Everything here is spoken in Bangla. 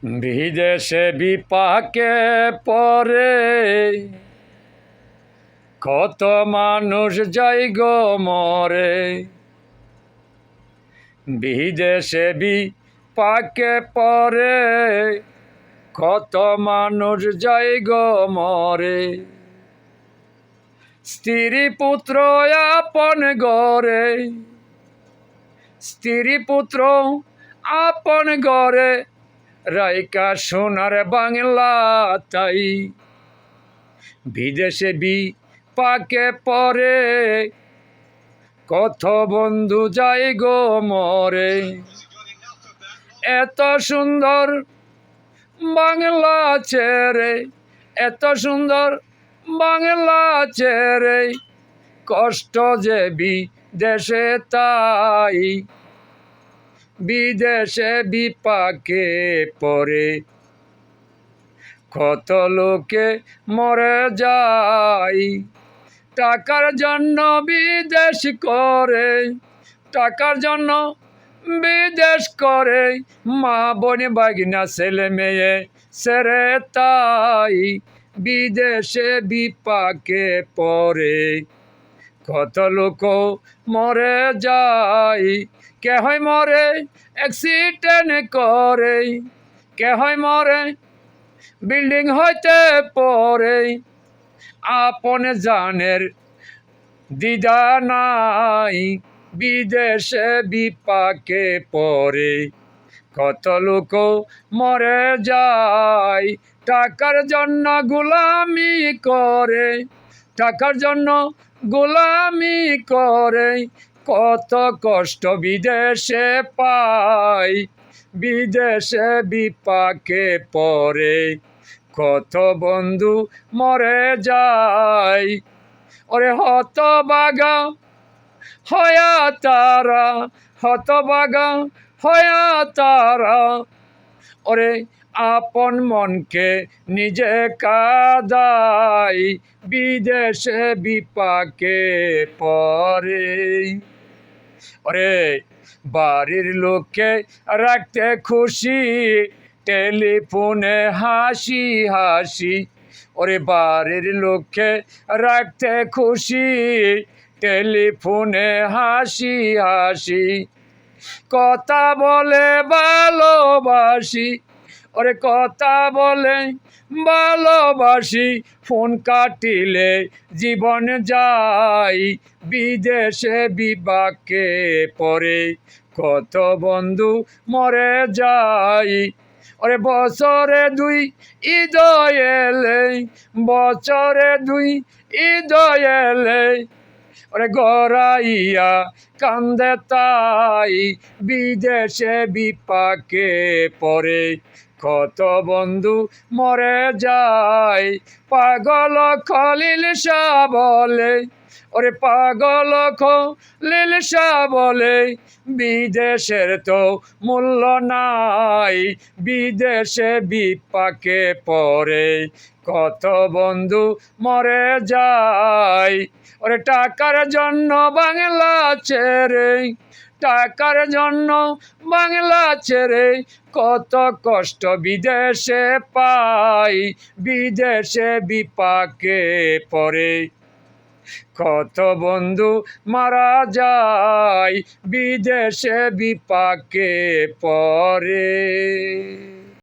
বিদেশে বিপাকে পরে কত মানুষ যাই গো মরে। বিদেশে বিপাকে পরে কত মানুষ যাই গো মরে। স্ত্রী পুত্র আপন ঘরে, স্ত্রী পুত্র আপন ঘরে রাইকা সোনার বাংলা তাই। বিদেশে বিপাকে পরে কত বন্ধু যাই গো মরে। এত সুন্দর বাংলা ছেড়ে, এত সুন্দর বাংলা ছেড়ে কষ্ট যে বিদেশে তাই। বিদেশে বিপাকে পরে কত লোকে মরে যায়। টাকার জন্য বিদেশ করে, টাকার জন্য বিদেশ করে মা বোন বাগিনা ছেলে মেয়ে সেরে তাই। বিদেশে বিপাকে পরে কত লোক মরে যায়। কে হয় মরে অ্যাক্সিডেন্ট করে, কে হয় মরে বিল্ডিং হইতে পরে। আপন জানের দিদা নাই, বিদেশে বিপাকে পরে কত লোক মরে যায়। টাকার জন্য গোলামি করে, টাকার জন্য গোলামি করে কত কষ্ট বিদেশে পায়। বিদেশে বিপাকে পরে কত বন্ধু মরে যায়। ওরে হতবাগা হয়া তারা, হতবাগা হয়া তারা ওরে আপন মনকে নিজে কাদাই। বিদেশে বিপাকে পরে ওরে বাড়ির লোককে রাখতে খুশি টেলিফোনে হাসি হাসি। ওরে বাড়ির লোককে রাখতে খুশি টেলিফোনে হাসি হাসি। কথা বলে ভালোবাসি, ওরে কথা বলে ভালোবাসি ফোন কাটিলে জীবন যায়। বিদেশে বিপাকে পরে কত বন্ধু মরে যায়। ওরে বছরে দুই ঈদ এলে, বছরে দুই ঈদ এলে ওরে গড়াইয়া কান্দে তাই। বিদেশে বিপাকে পরে কত বন্ধু মরে যায়। পাগল খলিল শাহ বলে, ওরে পাগল খলিল শাহ বলে বিদেশের তো মূল্য নাই। বিদেশে বিপাকে পরে কত বন্ধু মরে যায়। ওরে টাকার জন্য বাংলা ছেড়ে, টাকার জন্য বাংলা ছেড়ে কত কষ্ট বিদেশে পাই। বিদেশে বিপাকে পরে কত বন্ধু মারা যায়। বিদেশে বিপাকে পরে।